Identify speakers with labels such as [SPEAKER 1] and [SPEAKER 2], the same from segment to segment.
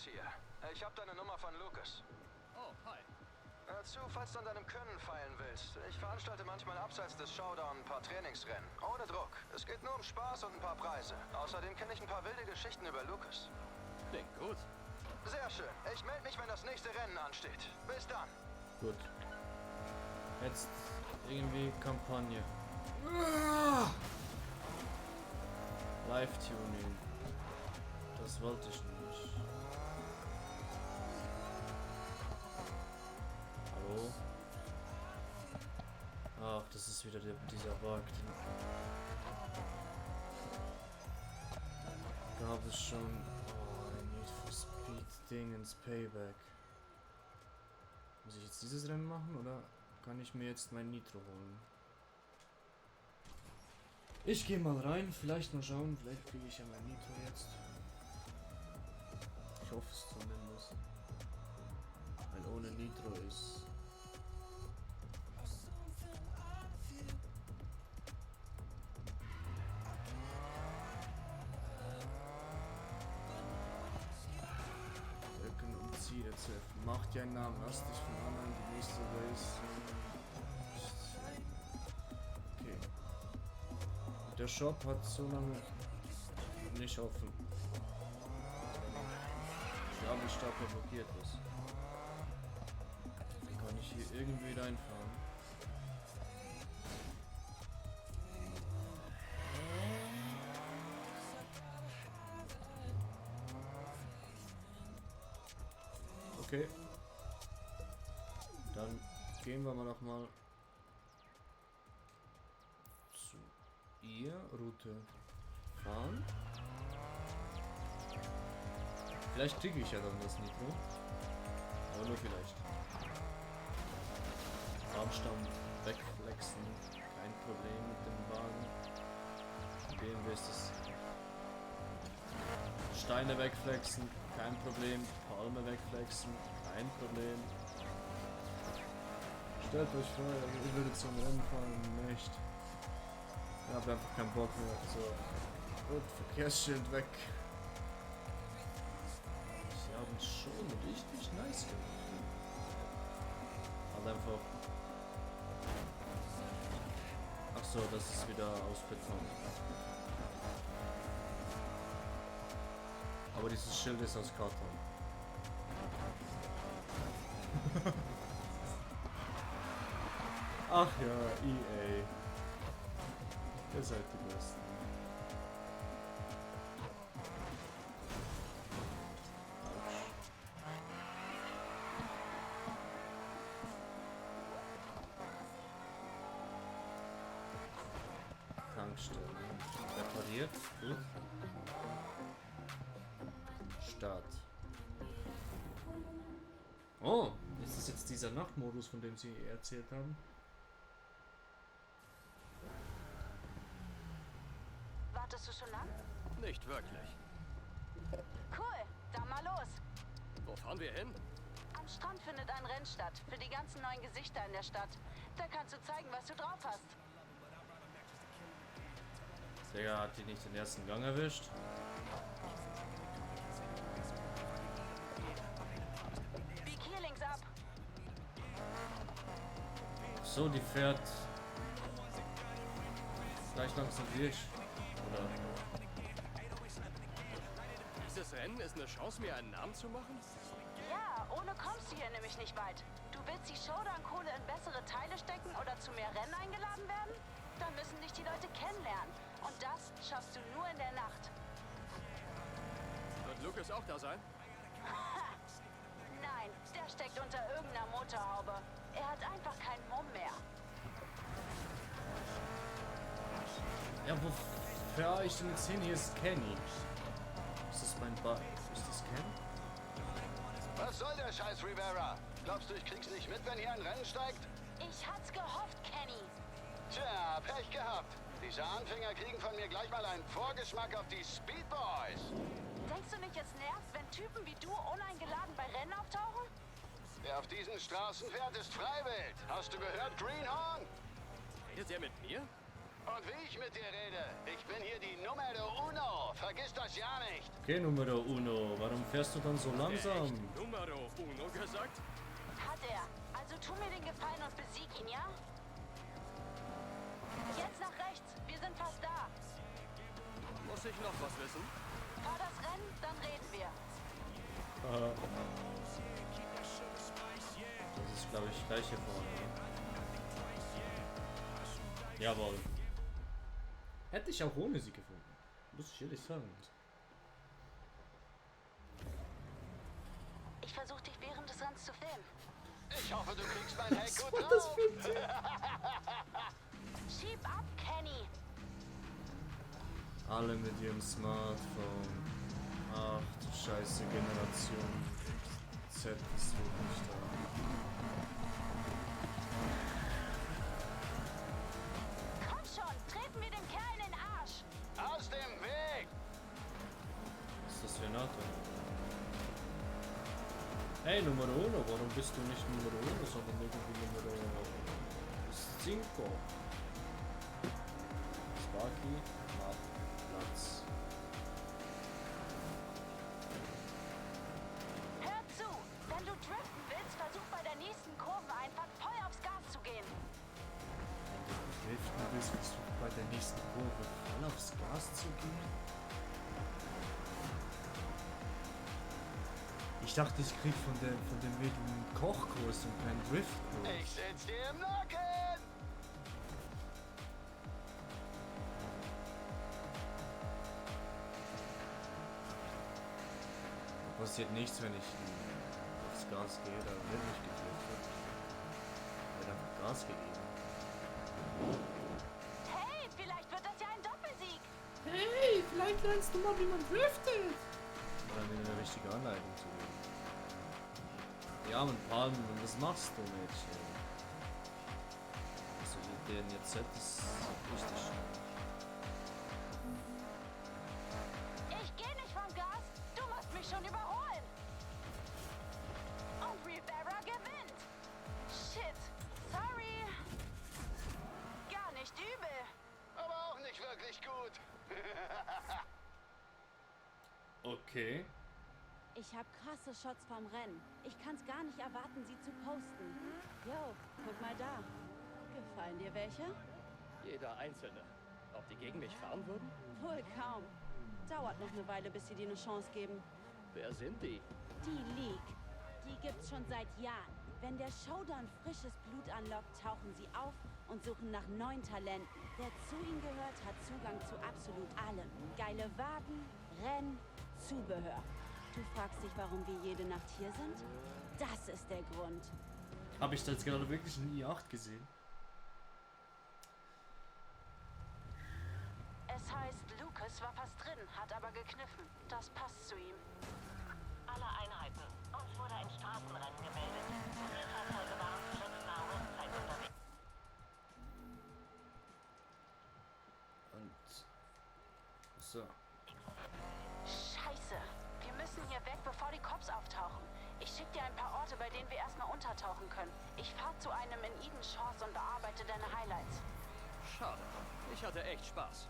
[SPEAKER 1] Felix hier. Ich habe deine Nummer von Lucas.
[SPEAKER 2] Oh, hi.
[SPEAKER 1] Hör zu, falls du an deinem Können feilen willst. Ich veranstalte manchmal abseits des Showdown ein paar Trainingsrennen. Ohne Druck. Es geht nur um Spaß und ein paar Preise. Außerdem kenne ich ein paar wilde Geschichten über Lucas.
[SPEAKER 2] Klingt gut.
[SPEAKER 1] Sehr schön. Ich melde mich, wenn das nächste Rennen ansteht. Bis dann.
[SPEAKER 3] Gut. Jetzt irgendwie Kampagne. Live-Tuning. Das wollte ich nicht. Hallo? Ach, das ist wieder dieser Bug. Gab es schon. Oh, Need for Speed Dingens Payback. Muss ich jetzt dieses Rennen machen oder kann ich mir jetzt mein Nitro holen? Ich gehe mal rein, vielleicht mal schauen, vielleicht kriege ich ja mein Nitro jetzt. Ich hoffe es zumindest. Weil ohne Nitro ist. Drücken und Ziele zu öffnen. Mach dir einen Namen, lass dich von anderen die nächste Race. Okay. Der Shop hat so lange nicht offen. Ich glaube, ich Stapel blockiert ist. Wie kann ich hier irgendwie reinfahren? Okay. Dann gehen wir mal noch mal zu ihr Route fahren. Vielleicht kriege ich ja dann das Nitro. Aber nur vielleicht. Baumstamm wegflexen. Kein Problem mit dem Wagen. BMW ist es. Steine wegflexen. Kein Problem. Palme wegflexen. Kein Problem. Stellt euch vor, ihr würdet zum Rennen fahren. Nicht. Ich habe einfach keinen Bock mehr. So. Gut, Verkehrsschild weg. Sie haben schon richtig nice gemacht. Halt einfach. Ach so, das ist wieder aus Beton. Aber dieses Schild ist aus Karton. Ach ja, EA. Ihr seid die Besten. Tankstelle. Repariert. Gut. Start. Oh, ist das jetzt dieser Nachtmodus, von dem Sie erzählt haben?
[SPEAKER 4] Wartest du schon lang?
[SPEAKER 2] Nicht wirklich.
[SPEAKER 4] Cool, dann mal los.
[SPEAKER 2] Wo fahren wir hin?
[SPEAKER 4] Am Strand findet ein Rennen statt, für die ganzen neuen Gesichter in der Stadt. Da kannst du zeigen, was du drauf hast.
[SPEAKER 3] Digga, hat die nicht den ersten Gang erwischt?
[SPEAKER 4] Bieg hier links ab.
[SPEAKER 3] So, die fährt gleich langsam wie ich. Oder?
[SPEAKER 2] Dieses Rennen ist eine Chance, mir einen Namen zu machen?
[SPEAKER 4] Ja, ohne kommst du hier nämlich nicht weit. Du willst die Showdown-Kohle in bessere Teile stecken oder zu mehr Rennen eingeladen werden? Dann müssen dich die Leute kennenlernen. Und das schaffst du nur in der Nacht.
[SPEAKER 2] Wird Lucas auch da sein?
[SPEAKER 4] Nein, der steckt unter irgendeiner Motorhaube. Er hat einfach keinen Mumm mehr.
[SPEAKER 3] Ja, wo fahre ich denn jetzt hin? Hier ist Kenny. Ist das mein Bug? Ist das Ken?
[SPEAKER 1] Was soll der Scheiß, Rivera? Glaubst du, ich krieg's nicht mit, wenn hier ein Rennen steigt?
[SPEAKER 4] Ich hat's gehofft, Kenny.
[SPEAKER 1] Tja, Pech gehabt. Diese Anfänger kriegen von mir gleich mal einen Vorgeschmack auf die Speed Boys.
[SPEAKER 4] Denkst du nicht, es nervt, wenn Typen wie du uneingeladen bei Rennen auftauchen?
[SPEAKER 1] Wer auf diesen Straßen fährt, ist freiwillig. Hast du gehört, Greenhorn?
[SPEAKER 2] Redet er mit mir?
[SPEAKER 5] Und wie ich mit dir rede, ich bin hier die Numero Uno. Vergiss das ja nicht.
[SPEAKER 3] Okay, Numero Uno. Warum fährst du dann so langsam?
[SPEAKER 2] Echt Numero uno gesagt?
[SPEAKER 4] Hat er. Also tu mir den Gefallen und besieg ihn, ja? Jetzt nach rechts. Wir sind fast da.
[SPEAKER 2] Muss ich noch was wissen?
[SPEAKER 4] Fahr das Rennen, dann reden wir.
[SPEAKER 3] Das ist, glaube ich, gleich hier vorne. Ne? Jawohl. Hätte ich auch ohne sie gefunden. Muss ich ehrlich sagen.
[SPEAKER 4] Ich versuche dich während des Rennens zu filmen.
[SPEAKER 5] Ich hoffe, du kriegst mein Heck gut drauf.
[SPEAKER 4] Schieb ab, Kenny.
[SPEAKER 3] Alle mit ihrem Smartphone. Ach du scheiße Generation Z ist wirklich da.
[SPEAKER 4] Komm schon, treten wir dem Kerl in den Arsch.
[SPEAKER 5] Aus dem Weg.
[SPEAKER 3] Was ist das für ein Auto? Hey Numero Uno, warum bist du nicht Numero Uno, sondern irgendwie Numero 5? Sparky macht Platz.
[SPEAKER 4] Hör zu, wenn du driften willst, versuch bei der nächsten Kurve einfach voll aufs Gas zu gehen.
[SPEAKER 3] Wenn du driften willst, versuch bei der nächsten Kurve voll aufs Gas zu gehen. Ich dachte, ich krieg von dem Mädel einen Kochkurs und keinen Driftkurs.
[SPEAKER 5] Ich sitz dir im Nacken.
[SPEAKER 3] Passiert nichts, wenn ich aufs Gas gehe, da wird nicht gedriftet. Wird einfach Gas gegeben.
[SPEAKER 4] Hey, vielleicht wird das ja ein Doppelsieg.
[SPEAKER 3] Hey, vielleicht lernst du mal, wie man driftet. Oder mir eine richtige Anleitung zu geben. Ja, und Palmen, was machst du, Mädchen? Also der jetzt ist richtig schön.
[SPEAKER 4] Ich gehe nicht vom Gas. Du musst mich schon überholen. Und Rivera gewinnt. Shit. Sorry. Gar nicht übel.
[SPEAKER 5] Aber auch nicht wirklich gut.
[SPEAKER 3] Okay.
[SPEAKER 4] Ich habe krasse Shots vom Rennen. Ich kann's gar nicht erwarten, sie zu posten. Yo, guck mal da. Gefallen dir welche?
[SPEAKER 2] Jeder Einzelne. Ob die gegen mich fahren würden?
[SPEAKER 4] Wohl kaum. Dauert noch eine Weile, bis sie dir eine Chance geben.
[SPEAKER 2] Wer sind die?
[SPEAKER 4] Die League. Die gibt's schon seit Jahren. Wenn der Showdown frisches Blut anlockt, tauchen sie auf und suchen nach neuen Talenten. Wer zu ihnen gehört, hat Zugang zu absolut allem. Geile Wagen, Rennen, Zubehör. Du fragst dich, warum wir jede Nacht hier sind? Das ist der Grund.
[SPEAKER 3] Habe ich da jetzt gerade wirklich einen i8 gesehen?
[SPEAKER 4] Es heißt, Lucas war fast drin, hat aber gekniffen. Das passt zu ihm.
[SPEAKER 6] Alle Einheiten. Uns wurde ein Straßenrennen gemeldet. Vier Fahrzeuge waren zu Schrittnah Westside unterwegs.
[SPEAKER 3] Und so.
[SPEAKER 4] Scheiße. Wir müssen hier weg, bevor die Cops auftauchen. Ich schicke dir ein paar Orte, bei denen wir erstmal untertauchen können. Ich fahre zu einem in Eden Shores und bearbeite deine Highlights.
[SPEAKER 2] Schade. Ich hatte echt Spaß.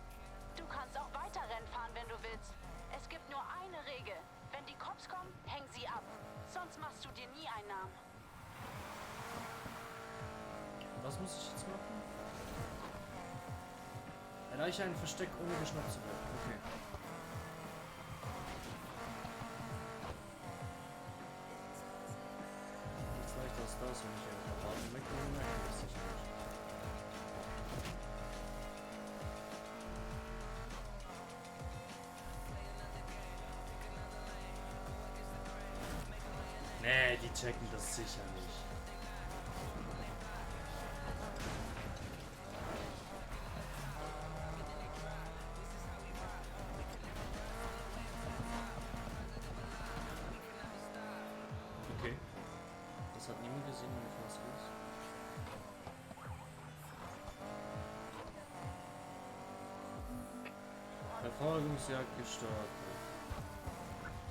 [SPEAKER 4] Du kannst auch weiter Rennen fahren, wenn du willst. Es gibt nur eine Regel. Wenn die Cops kommen, häng sie ab. Sonst machst du dir nie einen Namen.
[SPEAKER 3] Was muss ich jetzt machen? Erreiche ein Versteck, ohne geschnappt zu werden. Okay. Jetzt reicht das, wenn ich ein paar Daten wegnehme, merke ich das sicher nicht. Nee, die checken das sicher nicht. Okay. Das hat niemand gesehen, wenn ich was los. Verfolgungsjagd gestartet.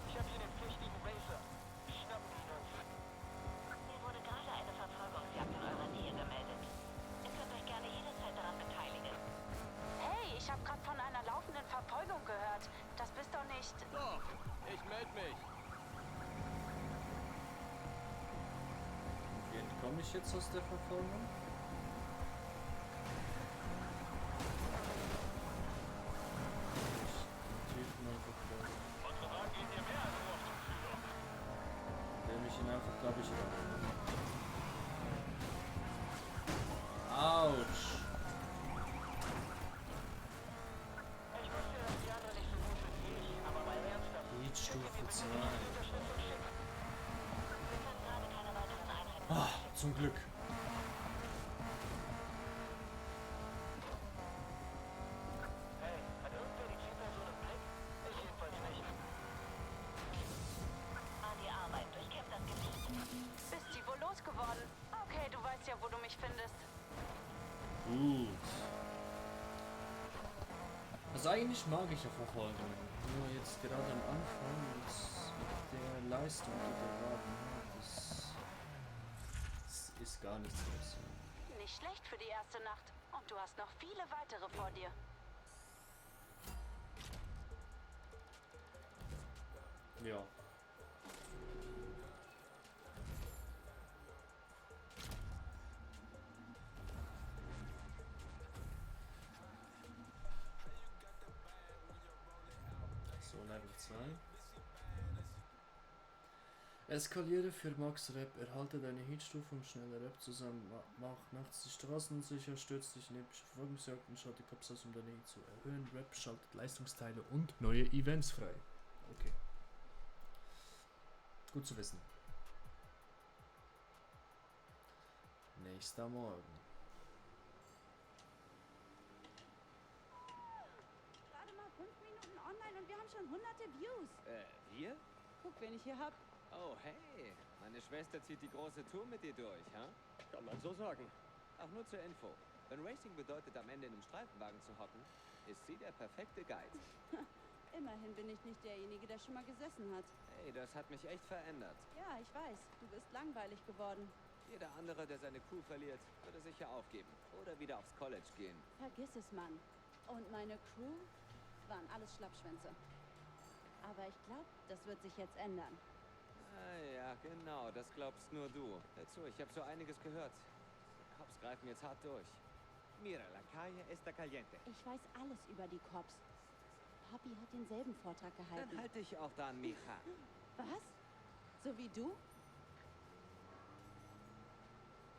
[SPEAKER 6] Ich habe hier den flüchtigen Racer. Schnappen ihn uns. Mir wurde gerade eine Verfolgungsjagd in eurer Nähe gemeldet. Ihr könnt euch gerne jederzeit daran beteiligen.
[SPEAKER 3] komme ich jetzt aus der Verfolgung? Ich den Typen einfach folgen. Indem ich ihn einfach, glaube ich, Autsch! Heatstufe 2. Ah, zum Glück.
[SPEAKER 6] An die Arbeit. Durchkämpft das Gebiet.
[SPEAKER 4] Bist sie wohl losgeworden? Okay, du weißt ja, wo du mich findest.
[SPEAKER 3] Gut. Also eigentlich mag ich ja Verfolgungen. Nur jetzt gerade am Anfang mit der Leistung, die wir haben, das ist gar nichts los.
[SPEAKER 4] Nicht schlecht für die erste Nacht. Und du hast noch viele weitere vor dir.
[SPEAKER 3] Ja. So, Level 2. Eskaliere für Max Rap, erhalte deine Hitstufe und schnelle Rap zusammen. Mach nachts die Straßen sicher, stürzt dich in epische Verfolgungsjagden, schalte Cops aus, um deine Hit zu erhöhen. Rap schaltet Leistungsteile und neue Events frei. Okay. Gut zu wissen. Nächster Morgen.
[SPEAKER 7] Gerade mal 5 Minuten online und wir haben schon hunderte Views.
[SPEAKER 8] Wir?
[SPEAKER 7] Guck, wen ich hier hab.
[SPEAKER 8] Oh, hey. Meine Schwester zieht die große Tour mit dir durch, ha?
[SPEAKER 2] Kann man so sagen.
[SPEAKER 8] Auch nur zur Info. Wenn Racing bedeutet, am Ende in einem Streifenwagen zu hocken, ist sie der perfekte Guide.
[SPEAKER 7] Immerhin bin ich nicht derjenige, der schon mal gesessen hat.
[SPEAKER 8] Hey, das hat mich echt verändert.
[SPEAKER 7] Ja, ich weiß. Du bist langweilig geworden.
[SPEAKER 8] Jeder andere, der seine Kuh verliert, würde sicher aufgeben oder wieder aufs College gehen.
[SPEAKER 7] Vergiss es, Mann. Und meine Crew waren alles Schlappschwänze. Aber ich glaube, das wird sich jetzt ändern.
[SPEAKER 8] Ah ja, genau, das glaubst nur du. Hör zu, ich habe so einiges gehört. Die Cops greifen jetzt hart durch. Mira, la calle está caliente.
[SPEAKER 7] Ich weiß alles über die Cops. Papi hat denselben Vortrag gehalten.
[SPEAKER 8] Dann halt dich auch dran, Mija.
[SPEAKER 7] Was? So wie du?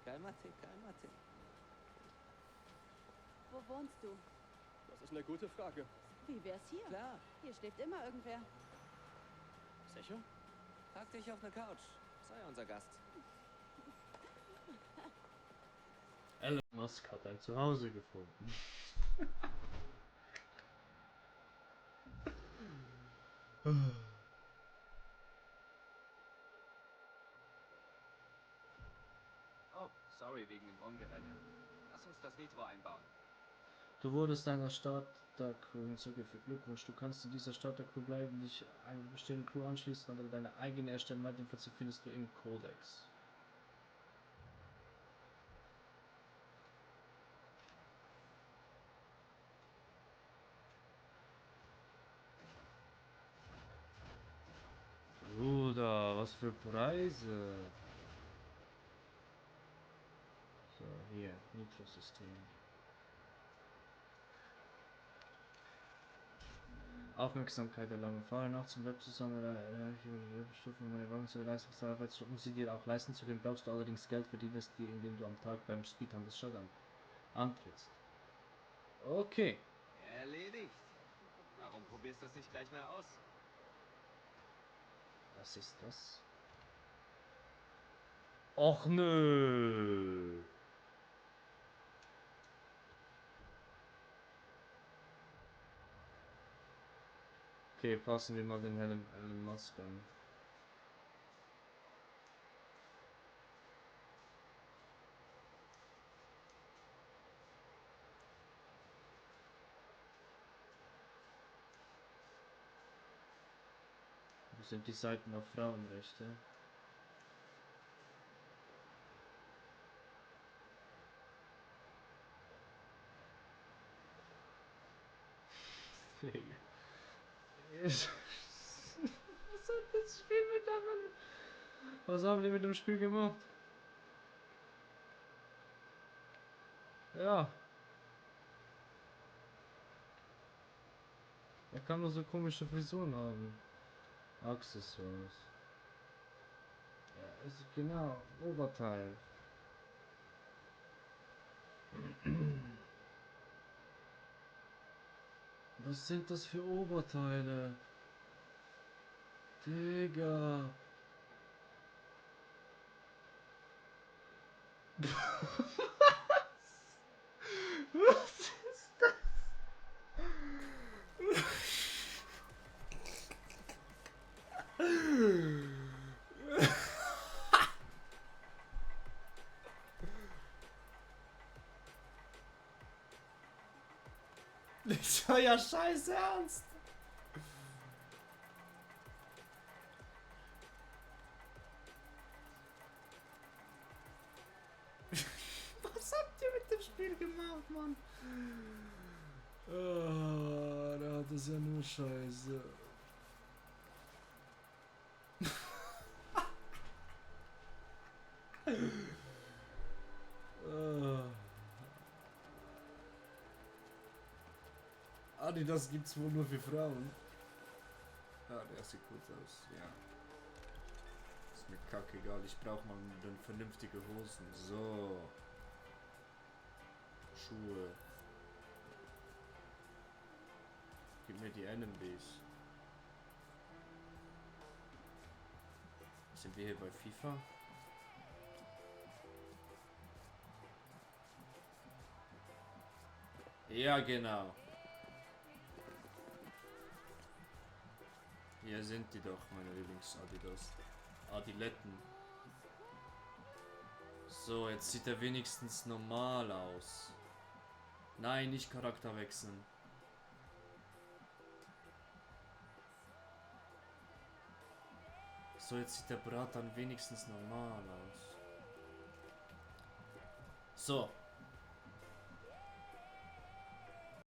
[SPEAKER 8] Calmate, calmate.
[SPEAKER 7] Wo wohnst du?
[SPEAKER 2] Das ist eine gute Frage.
[SPEAKER 7] Wie wär's hier?
[SPEAKER 8] Klar,
[SPEAKER 7] Hier schläft immer irgendwer.
[SPEAKER 2] Sicher?
[SPEAKER 8] pack dich auf eine Couch. Sei unser Gast.
[SPEAKER 3] Elon Musk hat ein Zuhause gefunden.
[SPEAKER 9] Oh, sorry wegen dem Rumgerenne. Lass uns das Nitro einbauen.
[SPEAKER 3] Du wurdest deiner Starter-Crew hinzugefügt. Glückwunsch, du kannst in dieser Starter-Crew bleiben, dich einer bestehenden Crew anschließen oder deine eigene erstellen. Weitere Infos findest du im Codex. Bruder, was für Preise. So, hier, Nitro-System. Aufmerksamkeit erlangen. Fahre nachts zum Web zusammen, Stufe meine Wagen zur Leistungsarbeit, muss sie dir auch leisten zu können, brauchst du allerdings Geld verdienst, indem du am Tag beim Speedhand des Shutdown antrittst. Okay.
[SPEAKER 9] Erledigt. Warum probierst du das nicht gleich mal aus?
[SPEAKER 3] Was ist das? Och nö. Okay, passen wir mal den Elon Musk an. Wo sind die Seiten auf Frauenrechte? Was hat das Spiel mit dem... Was haben die mit dem Spiel gemacht? Ja. Er kann nur so komische Frisuren haben. Accessoires. Ja, ist genau. Oberteil. Was sind das für Oberteile? Digga. Was ist das? Ich war ja scheiße ernst. Was habt ihr mit dem Spiel gemacht, Mann? Oh, da hat es ja nur Scheiße. Das gibt's wohl nur für Frauen. Ah, der sieht gut aus, ja. Ist mir kackegal, ich brauch mal dann vernünftige Hosen. So. Schuhe. Gib mir die NMBs. Sind wir hier bei FIFA? Ja, genau. Hier sind die doch, meine Lieblings-Adidas. Adiletten. So, jetzt sieht er wenigstens normal aus. Nein, nicht Charakter wechseln. So, jetzt sieht der Brat dann wenigstens normal aus. So.